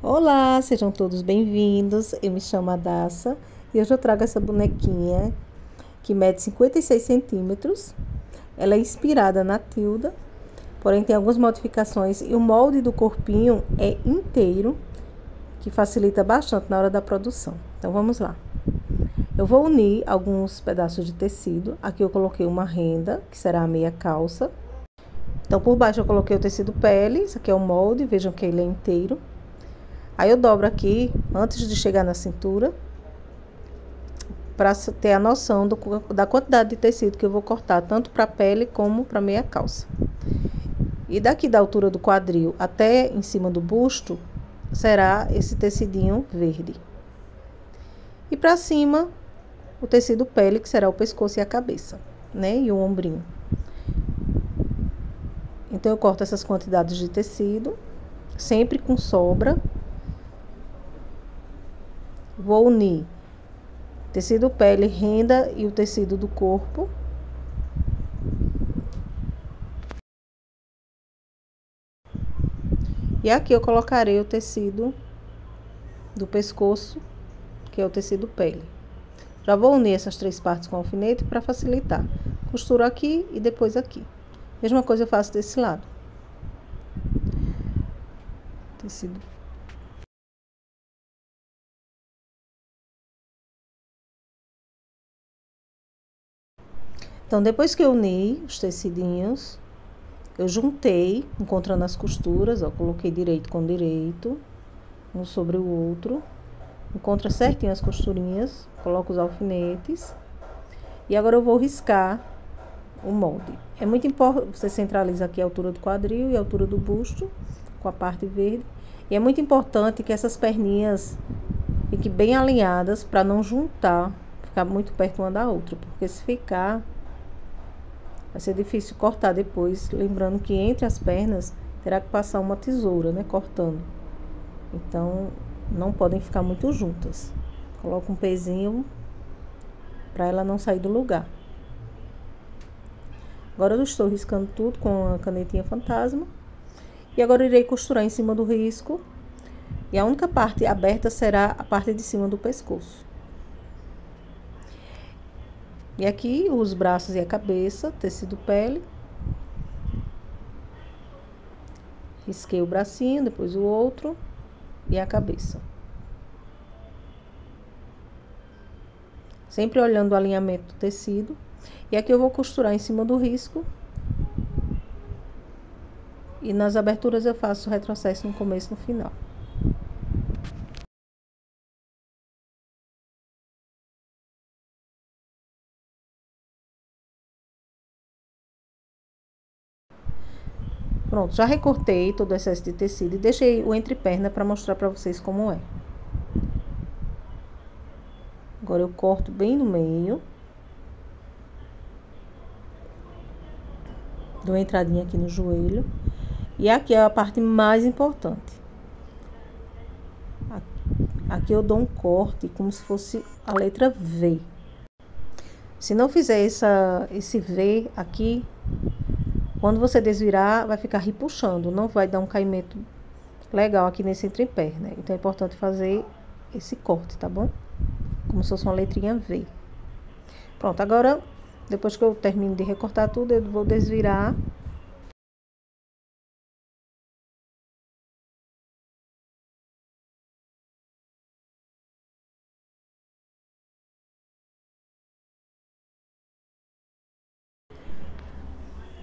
Olá, sejam todos bem-vindos. Eu me chamo Adassa e hoje eu trago essa bonequinha que mede 56 centímetros. Ela é inspirada na Tilda, porém tem algumas modificações e o molde do corpinho é inteiro, que facilita bastante na hora da produção. Então vamos lá. Eu vou unir alguns pedaços de tecido. Aqui eu coloquei uma renda, que será a meia calça. Então por baixo eu coloquei o tecido pele, isso aqui é o molde, vejam que ele é inteiro. Aí eu dobro aqui, antes de chegar na cintura, para ter a noção da quantidade de tecido que eu vou cortar, tanto para a pele como para a meia calça. E daqui da altura do quadril até em cima do busto, será esse tecidinho verde. E para cima, o tecido pele, que será o pescoço e a cabeça, né? E o ombrinho. Então eu corto essas quantidades de tecido, sempre com sobra. Vou unir tecido pele, renda e o tecido do corpo. E aqui eu colocarei o tecido do pescoço, que é o tecido pele. Já vou unir essas três partes com alfinete para facilitar. Costuro aqui e depois aqui. Mesma coisa eu faço desse lado. Tecido. Então, depois que eu uni os tecidinhos, eu juntei, encontrando as costuras, ó, coloquei direito com direito, um sobre o outro. Encontra certinho as costurinhas, coloco os alfinetes. E agora eu vou riscar o molde. É muito importante, você centraliza aqui a altura do quadril e a altura do busto, com a parte verde. E é muito importante que essas perninhas fiquem bem alinhadas, para não juntar, ficar muito perto uma da outra. Porque se ficar, vai ser difícil cortar depois. Lembrando que entre as pernas, terá que passar uma tesoura, né, cortando. Então, não podem ficar muito juntas. Coloco um pezinho para ela não sair do lugar. Agora eu estou riscando tudo com a canetinha fantasma. E agora eu irei costurar em cima do risco. E a única parte aberta será a parte de cima do pescoço. E aqui os braços e a cabeça, tecido pele. Risquei o bracinho, depois o outro e a cabeça. Sempre olhando o alinhamento do tecido. E aqui eu vou costurar em cima do risco. E nas aberturas eu faço retrocesso no começo e no final. Pronto, já recortei todo o excesso de tecido e deixei o entreperna para mostrar para vocês como é. Agora eu corto bem no meio. Dou uma entradinha aqui no joelho. E aqui é a parte mais importante. Aqui eu dou um corte como se fosse a letra V. Se não fizer esse V aqui, quando você desvirar, vai ficar repuxando. Não vai dar um caimento legal aqui nesse entreperna. Então é importante fazer esse corte, tá bom? Como se fosse uma letrinha V. Pronto, agora, depois que eu termino de recortar tudo, eu vou desvirar.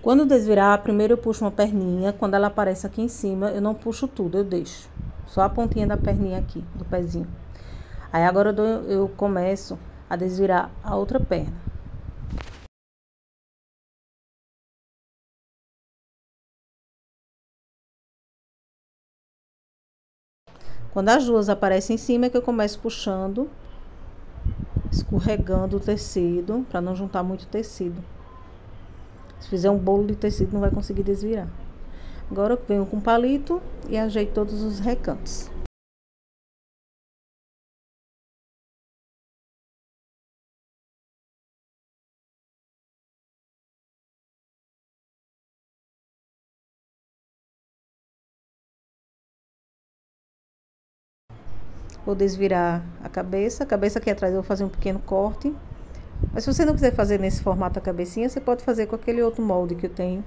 Quando desvirar, primeiro eu puxo uma perninha. Quando ela aparece aqui em cima, eu não puxo tudo, eu deixo. Só a pontinha da perninha aqui, do pezinho. Aí agora eu começo a desvirar a outra perna. Quando as duas aparecem em cima, é que eu começo puxando, escorregando o tecido, para não juntar muito tecido. Se fizer um bolo de tecido, não vai conseguir desvirar. Agora eu venho com palito e ajeito todos os recantos. Vou desvirar a cabeça aqui atrás eu vou fazer um pequeno corte. Mas se você não quiser fazer nesse formato a cabecinha, você pode fazer com aquele outro molde que eu tenho,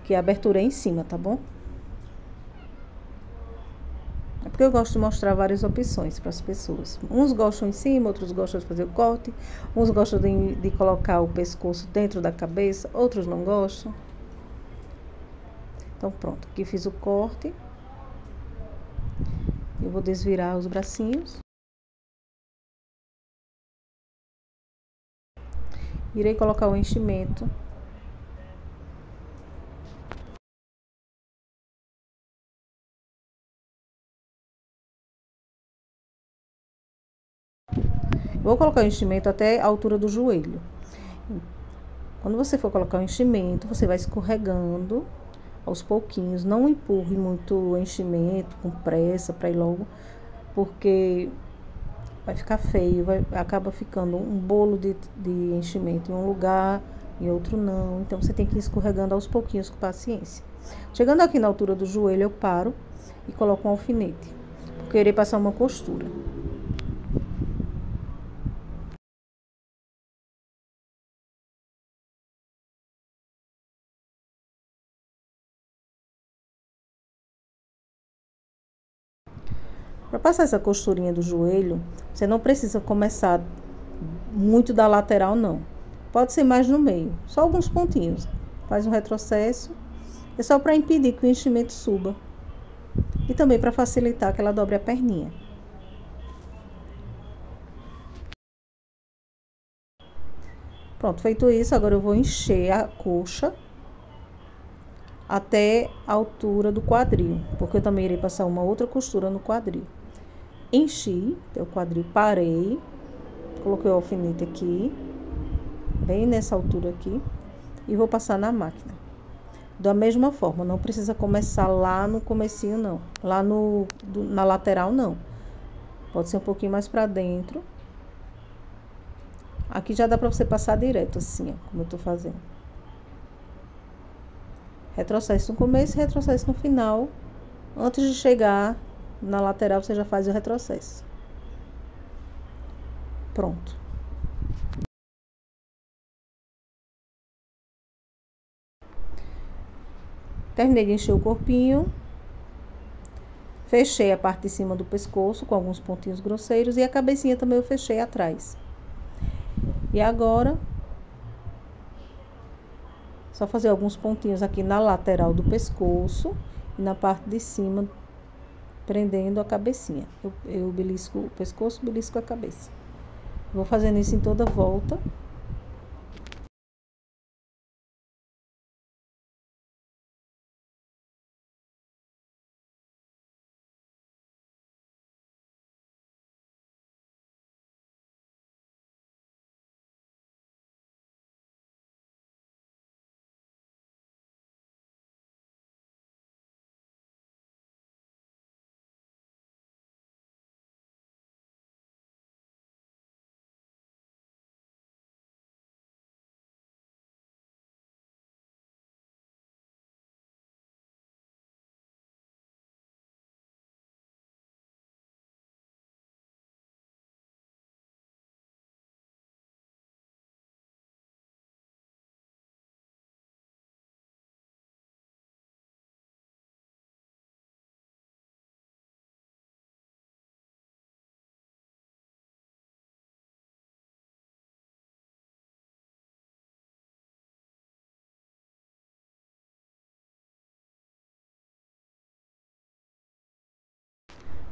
que a abertura é em cima, tá bom? É porque eu gosto de mostrar várias opções para as pessoas. Uns gostam em cima, outros gostam de fazer o corte, uns gostam de colocar o pescoço dentro da cabeça, outros não gostam. Então pronto, aqui fiz o corte. Eu vou desvirar os bracinhos. Irei colocar o enchimento. Vou colocar o enchimento até a altura do joelho. Quando você for colocar o enchimento, você vai escorregando aos pouquinhos. Não empurre muito o enchimento com pressa para ir logo, porque vai ficar feio, acaba ficando um bolo de enchimento em um lugar, em outro não. Então você tem que ir escorregando aos pouquinhos com paciência. Chegando aqui na altura do joelho, eu paro e coloco um alfinete, porque eu irei passar uma costura. Para passar essa costurinha do joelho, você não precisa começar muito da lateral, não. Pode ser mais no meio, só alguns pontinhos. Faz um retrocesso, é só para impedir que o enchimento suba. E também para facilitar que ela dobre a perninha. Pronto, feito isso, agora eu vou encher a coxa até a altura do quadril, porque eu também irei passar uma outra costura no quadril. Enchi o quadril, parei, coloquei o alfinete aqui, bem nessa altura aqui, e vou passar na máquina. Da mesma forma, não precisa começar lá no comecinho, não. Lá na lateral, não. Pode ser um pouquinho mais pra dentro. Aqui já dá pra você passar direto, assim, ó, como eu tô fazendo. Retrocesso no começo e retrocesso no final. Antes de chegar na lateral, você já faz o retrocesso. Pronto. Terminei de encher o corpinho. Fechei a parte de cima do pescoço com alguns pontinhos grosseiros e a cabecinha também eu fechei atrás. E agora, só fazer alguns pontinhos aqui na lateral do pescoço e na parte de cima, prendendo a cabecinha. Eu belisco o pescoço, belisco a cabeça. Vou fazendo isso em toda volta.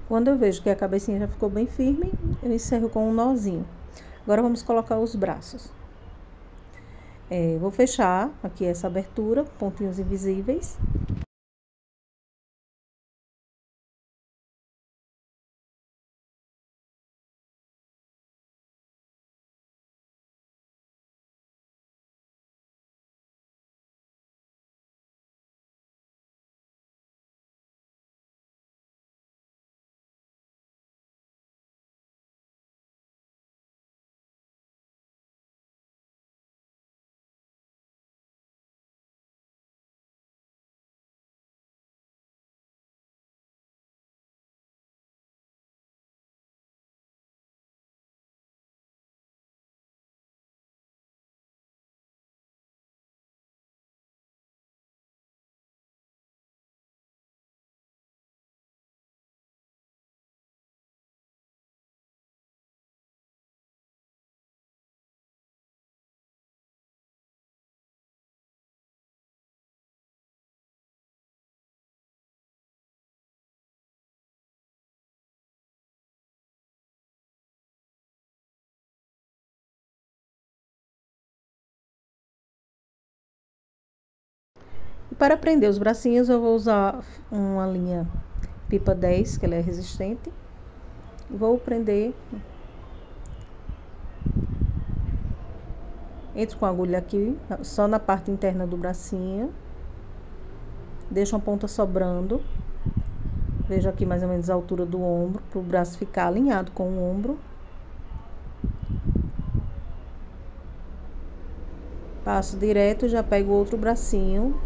Quando eu vejo que a cabecinha já ficou bem firme, eu encerro com um nozinho. Agora vamos colocar os braços. Vou fechar aqui essa abertura, pontinhos invisíveis. para prender os bracinhos, eu vou usar uma linha pipa 10, que ela é resistente. Vou prender. Entro com a agulha aqui, só na parte interna do bracinho. Deixo uma ponta sobrando. Vejo aqui mais ou menos a altura do ombro, para o braço ficar alinhado com o ombro. Passo direto, já pego outro bracinho.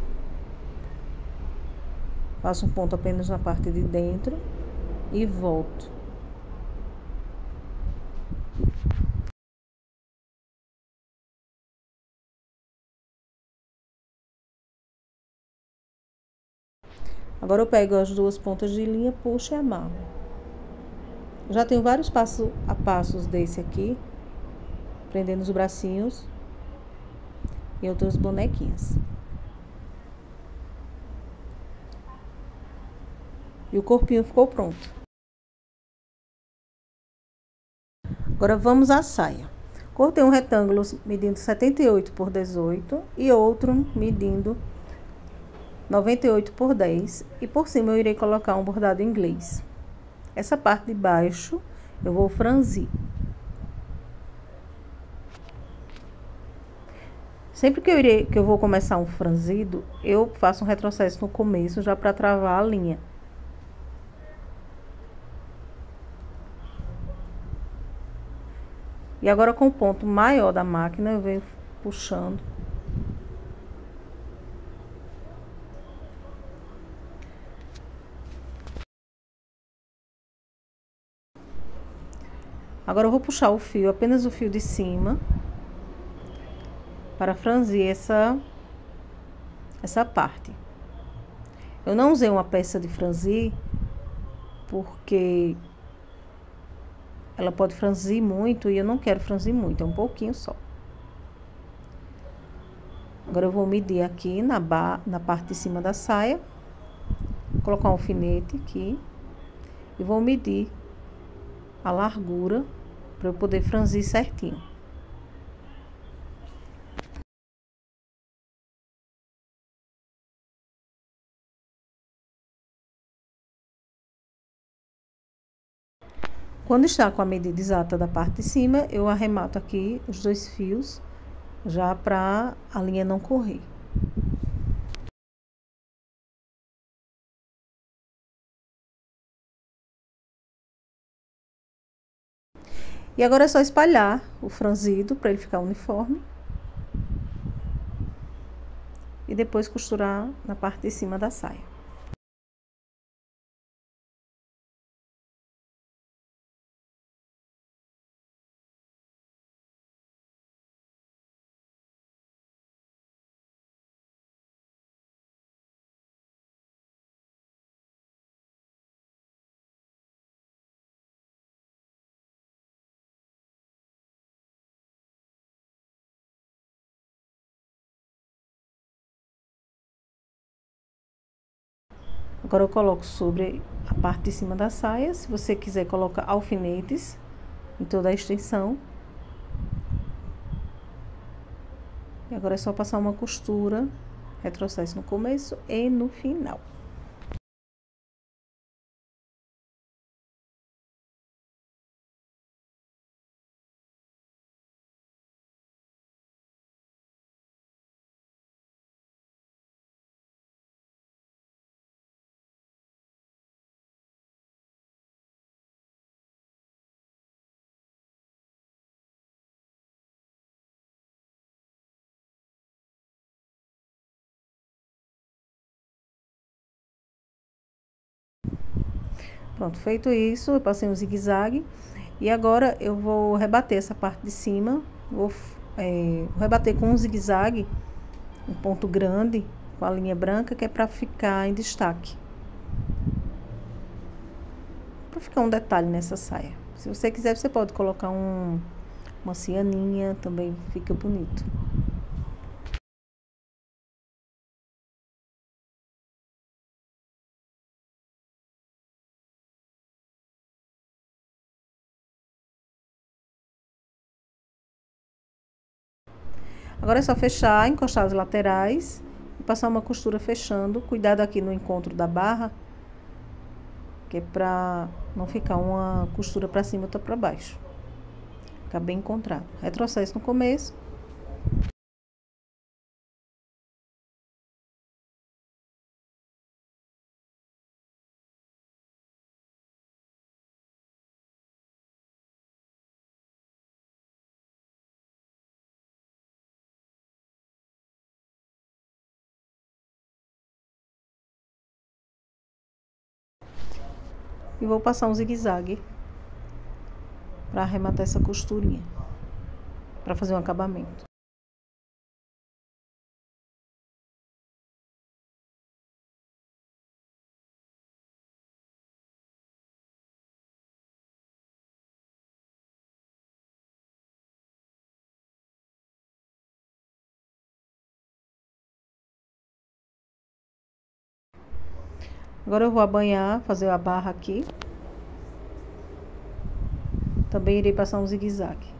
Faço um ponto apenas na parte de dentro e volto. Agora eu pego as duas pontas de linha, puxo e amarro. Já tenho vários passos a passos desse aqui, prendendo os bracinhos e outras bonequinhas. E o corpinho ficou pronto. Agora vamos à saia. Cortei um retângulo medindo 78 por 18 e outro medindo 98 por 10, e por cima eu irei colocar um bordado inglês. Essa parte de baixo eu vou franzir. Sempre que eu vou começar um franzido, eu faço um retrocesso no começo já para travar a linha. E agora com o ponto maior da máquina eu venho puxando. Agora eu vou puxar o fio, apenas o fio de cima, para franzir essa parte. Eu não usei uma peça de franzir, porque ela pode franzir muito e eu não quero franzir muito, é um pouquinho só. Agora eu vou medir aqui na parte de cima da saia, vou colocar um alfinete aqui e vou medir a largura para eu poder franzir certinho. Quando está com a medida exata da parte de cima, eu arremato aqui os dois fios, já para a linha não correr. E agora é só espalhar o franzido para ele ficar uniforme. E depois costurar na parte de cima da saia. Agora eu coloco sobre a parte de cima da saia. Se você quiser colocar alfinetes em toda a extensão. E agora é só passar uma costura, retrocesso no começo e no final. Pronto, feito isso, eu passei um zigue-zague. E agora eu vou rebater essa parte de cima. Vou rebater com um zigue-zague, um ponto grande, com a linha branca, que é pra ficar em destaque. Pra ficar um detalhe nessa saia. Se você quiser, você pode colocar uma cianinha, também fica bonito. Agora é só fechar, encostar as laterais passar uma costura fechando. Cuidado aqui no encontro da barra, que é pra não ficar uma costura pra cima e outra pra baixo. Ficar bem encontrado. Retrocesso no começo. E vou passar um zigue-zague para arrematar essa costurinha, para fazer um acabamento. Agora eu vou abanhar, fazer a barra aqui. Também irei passar um zigue-zague.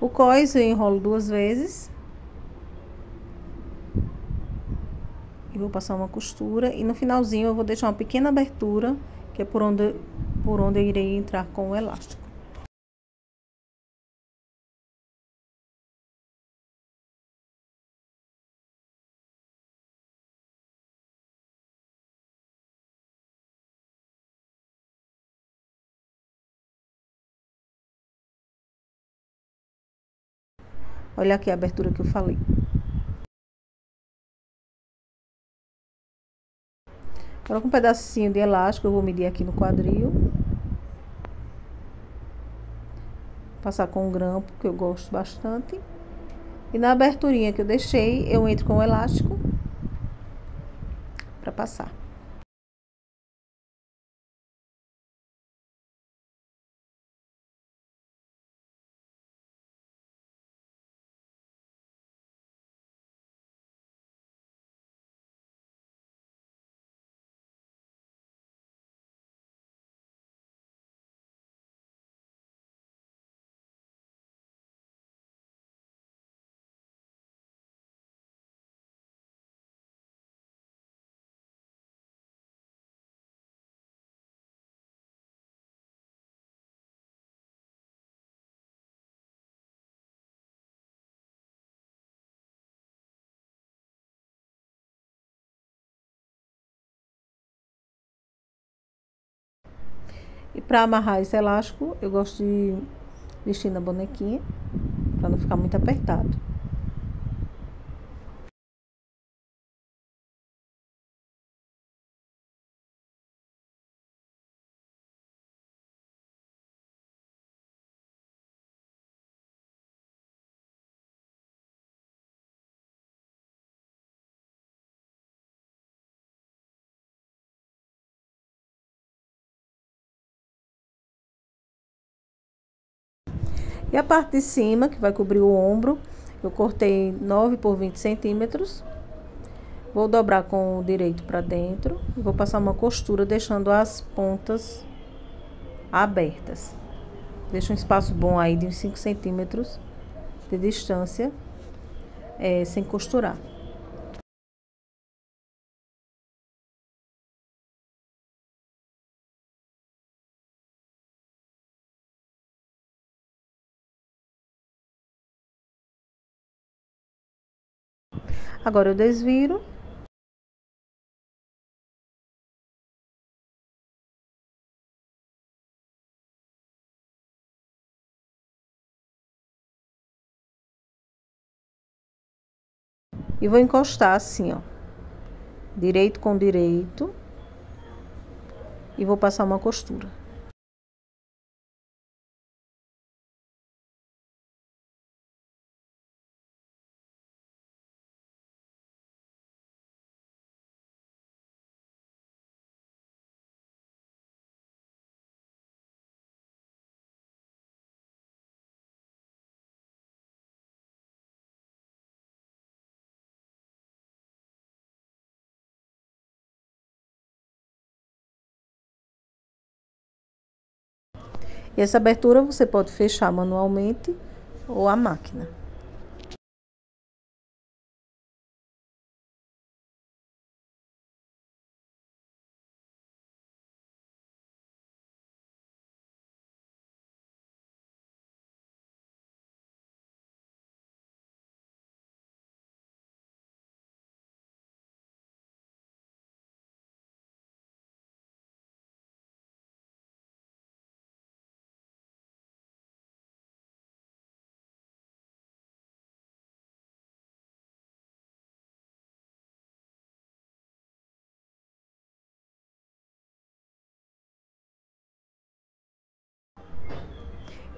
O cós eu enrolo 2 vezes. E vou passar uma costura. E no finalzinho eu vou deixar uma pequena abertura, que é por onde eu irei entrar com o elástico. Olha aqui a abertura que eu falei. Agora com um pedacinho de elástico eu vou medir aqui no quadril. Passar com um grampo, que eu gosto bastante. E na aberturinha que eu deixei, eu entro com o elástico para passar. E para amarrar esse elástico, eu gosto de vestir na bonequinha, para não ficar muito apertado. E a parte de cima, que vai cobrir o ombro, eu cortei 9 por 20 centímetros. Vou dobrar com o direito para dentro e vou passar uma costura deixando as pontas abertas. Deixa um espaço bom aí de uns 5 centímetros de distância, sem costurar. Agora eu desviro. E vou encostar assim, ó. Direito com direito. E vou passar uma costura. E essa abertura você pode fechar manualmente ou a máquina.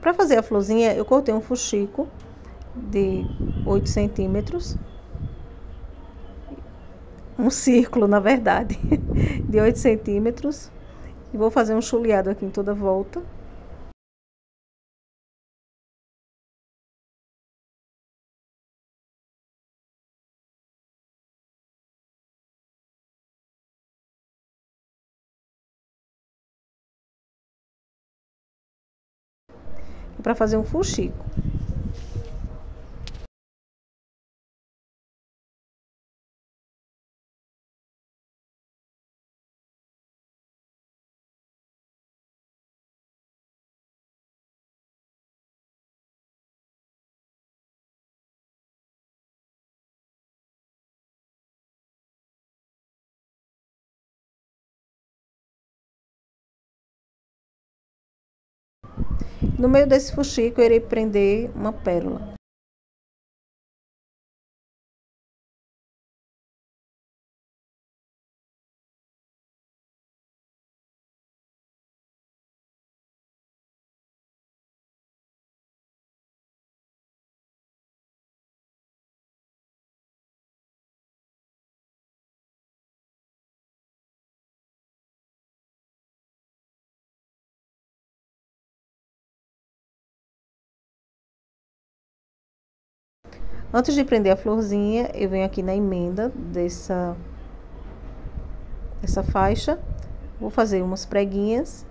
Para fazer a florzinha, eu cortei um fuxico de 8 centímetros, um círculo, na verdade, de 8 centímetros. E vou fazer um chuleado aqui em toda a volta. Para fazer um fuxico. No meio desse fuxico, eu irei prender uma pérola. Antes de prender a florzinha, eu venho aqui na emenda dessa faixa. Vou fazer umas preguinhas.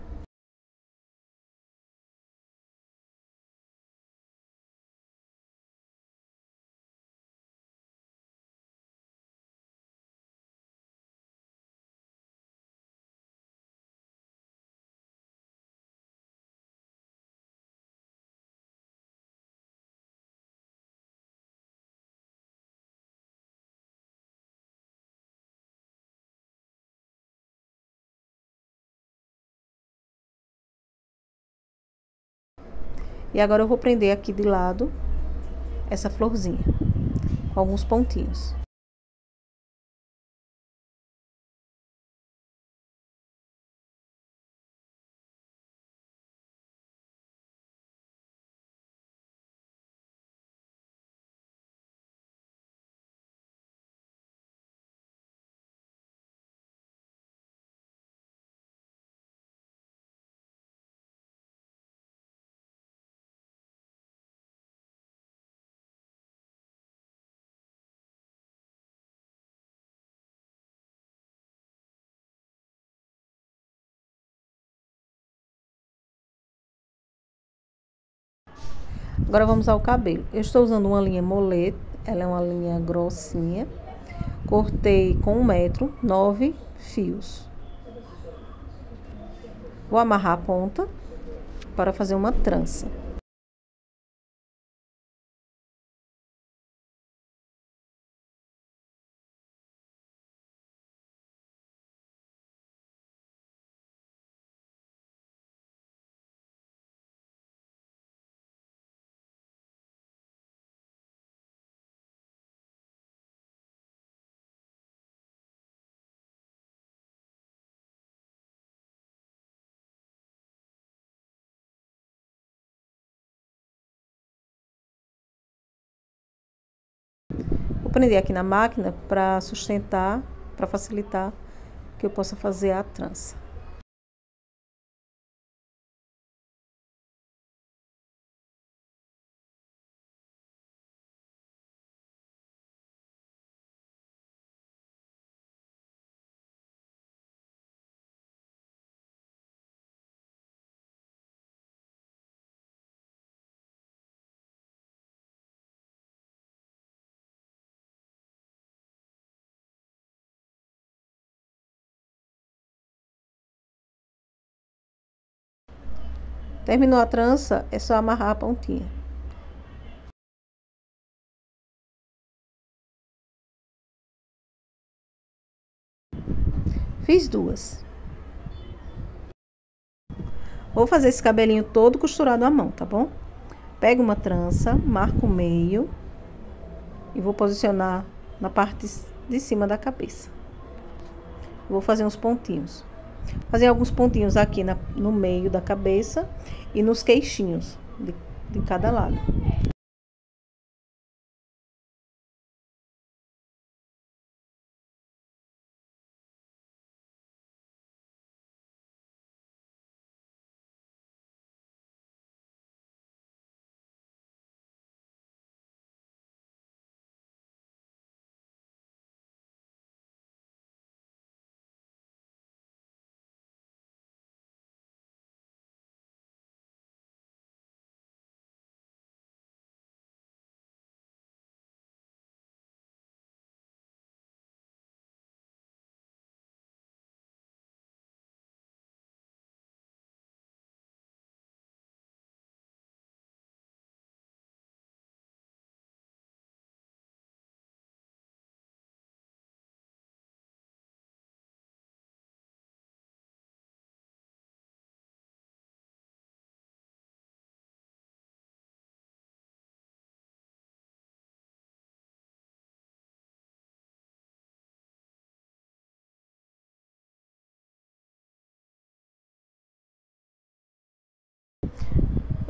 E agora eu vou prender aqui de lado essa florzinha, com alguns pontinhos. Agora vamos ao cabelo. Eu estou usando uma linha Molet, ela é uma linha grossinha. Cortei com 1 metro, 9 fios. Vou amarrar a ponta para fazer uma trança. Vou prender aqui na máquina para sustentar, para facilitar que eu possa fazer a trança. Terminou a trança, é só amarrar a pontinha. Fiz duas. Vou fazer esse cabelinho todo costurado à mão, tá bom? Pego uma trança, marco o meio e vou posicionar na parte de cima da cabeça. Vou fazer uns pontinhos. Fazer alguns pontinhos aqui no meio da cabeça e nos queixinhos de cada lado.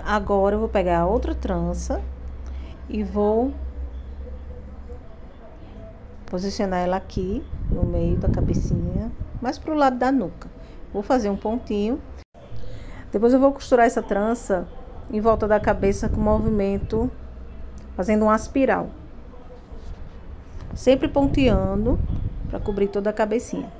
Agora eu vou pegar a outra trança e vou posicionar ela aqui no meio da cabecinha, mais pro lado da nuca. Vou fazer um pontinho. Depois eu vou costurar essa trança em volta da cabeça com movimento, fazendo uma espiral. Sempre ponteando para cobrir toda a cabecinha.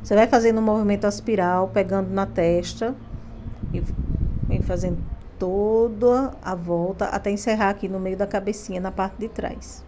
Você vai fazendo um movimento espiral, pegando na testa e vem fazendo toda a volta até encerrar aqui no meio da cabecinha, na parte de trás.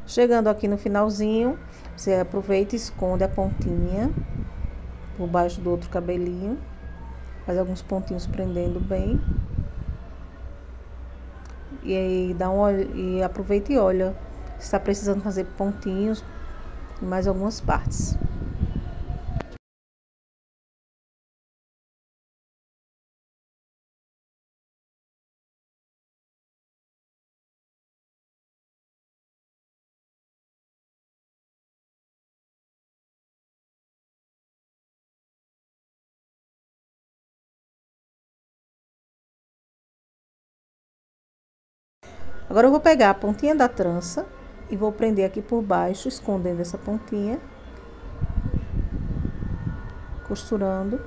Chegando aqui no finalzinho, você aproveita e esconde a pontinha por baixo do outro cabelinho. Faz alguns pontinhos prendendo bem. E aí e aproveita e olha se está precisando fazer pontinhos em mais algumas partes. Agora eu vou pegar a pontinha da trança e vou prender aqui por baixo, escondendo essa pontinha, costurando.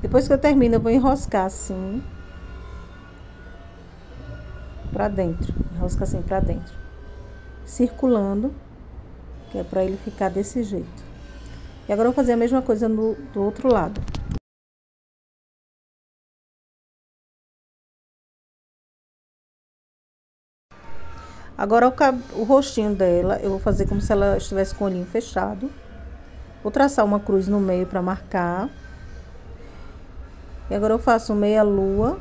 Depois que eu termino, eu vou enroscar assim pra dentro. Enrosca assim pra dentro, circulando, que é pra ele ficar desse jeito. E agora eu vou fazer a mesma coisa do outro lado. Agora o rostinho dela, eu vou fazer como se ela estivesse com o olhinho fechado. Vou traçar uma cruz no meio pra marcar. E agora eu faço meia lua.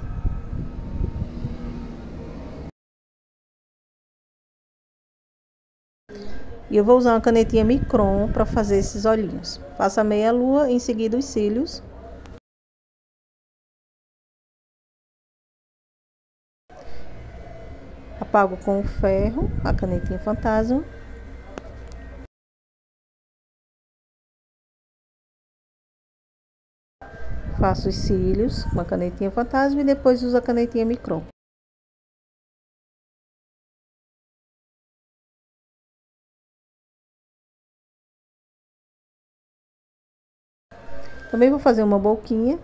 E eu vou usar uma canetinha micron para fazer esses olhinhos. Faço a meia lua, em seguida os cílios. Apago com o ferro a canetinha fantasma. Faço os cílios com a canetinha fantasma e depois uso a canetinha micron. Também vou fazer uma boquinha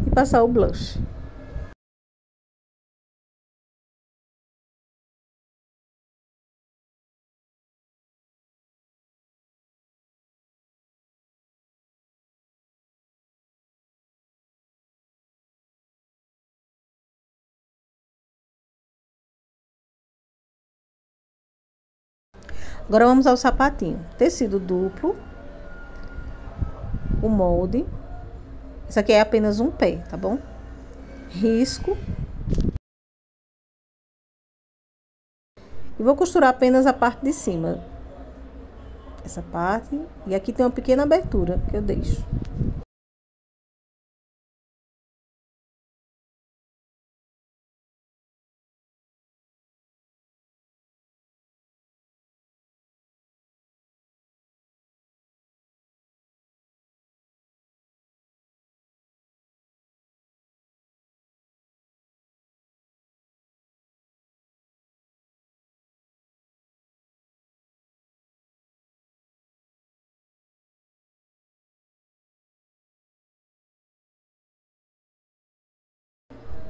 e passar o blush. Agora vamos ao sapatinho. Tecido duplo. O molde. Isso aqui é apenas um pé, tá bom? Risco. E vou costurar apenas a parte de cima. Essa parte. E aqui tem uma pequena abertura que eu deixo.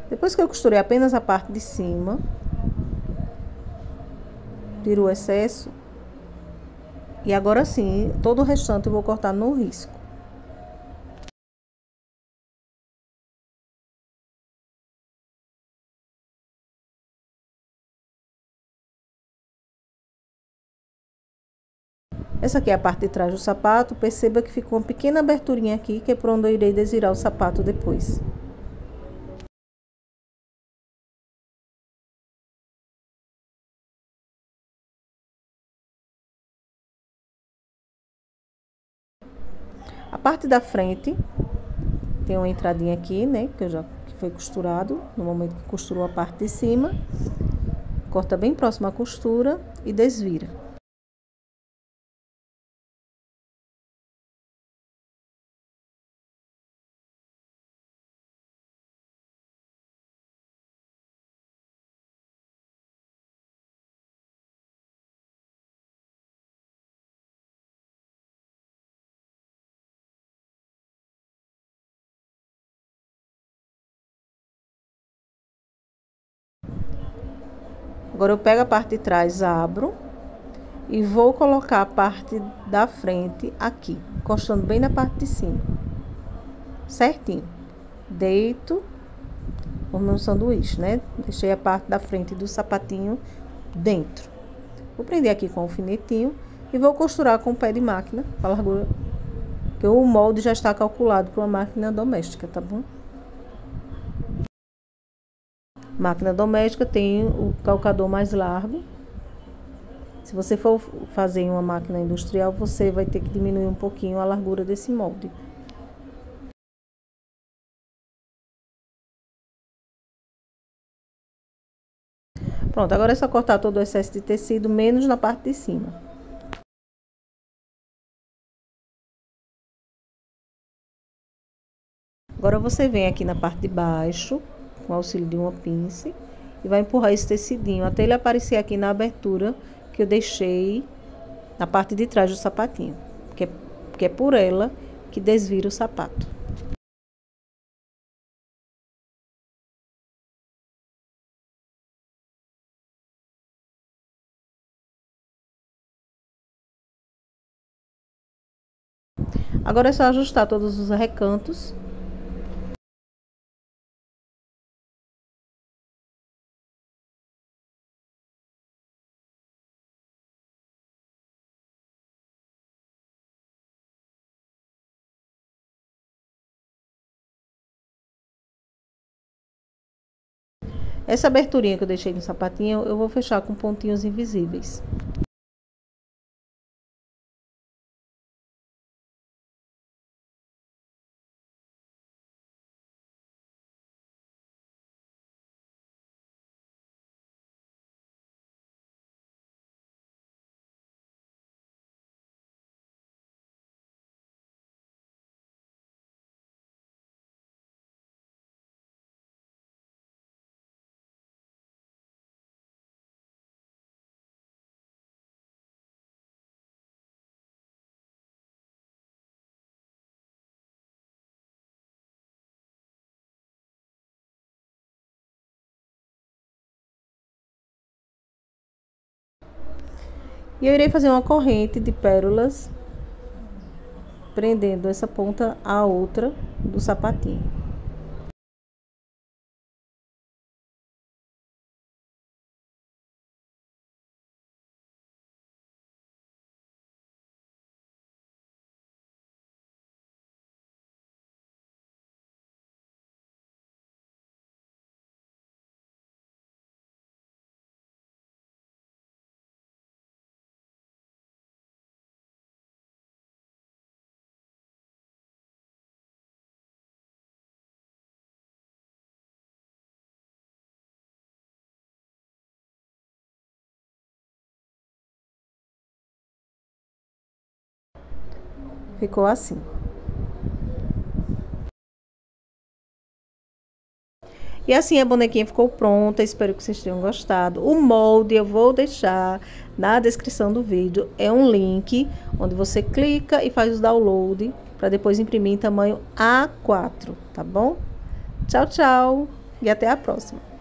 Depois que eu costurei apenas a parte de cima, tiro o excesso. E agora sim, todo o restante eu vou cortar no risco. Essa aqui é a parte de trás do sapato. Perceba que ficou uma pequena aberturinha aqui, que é por onde eu irei desvirar o sapato depois. A parte da frente, Tem uma entradinha aqui, né, que foi costurado, no momento que costurou a parte de cima. Corta bem próximo à costura e desvira. Agora eu pego a parte de trás, abro e vou colocar a parte da frente aqui, encostando bem na parte de cima, certinho. Deito o meu sanduíche, né? Deixei a parte da frente do sapatinho dentro. Vou prender aqui com o alfinetinho e vou costurar com o pé de máquina, a largura, que o molde já está calculado para uma máquina doméstica, tá bom? Máquina doméstica tem o calcador mais largo. Se você for fazer em uma máquina industrial, você vai ter que diminuir um pouquinho a largura desse molde. Pronto, agora é só cortar todo o excesso de tecido, menos na parte de cima. Agora você vem aqui na parte de baixo, com o auxílio de uma pinça, e vai empurrar esse tecidinho até ele aparecer aqui na abertura que eu deixei na parte de trás do sapatinho, que é por ela que desvira o sapato. Agora é só ajustar todos os recantos. Essa aberturinha que eu deixei no sapatinho, eu vou fechar com pontinhos invisíveis. E eu irei fazer uma corrente de pérolas, prendendo essa ponta à outra do sapatinho. Ficou assim. E assim a bonequinha ficou pronta, espero que vocês tenham gostado. O molde eu vou deixar na descrição do vídeo, é um link onde você clica e faz o download para depois imprimir em tamanho A4, tá bom? Tchau, tchau e até a próxima.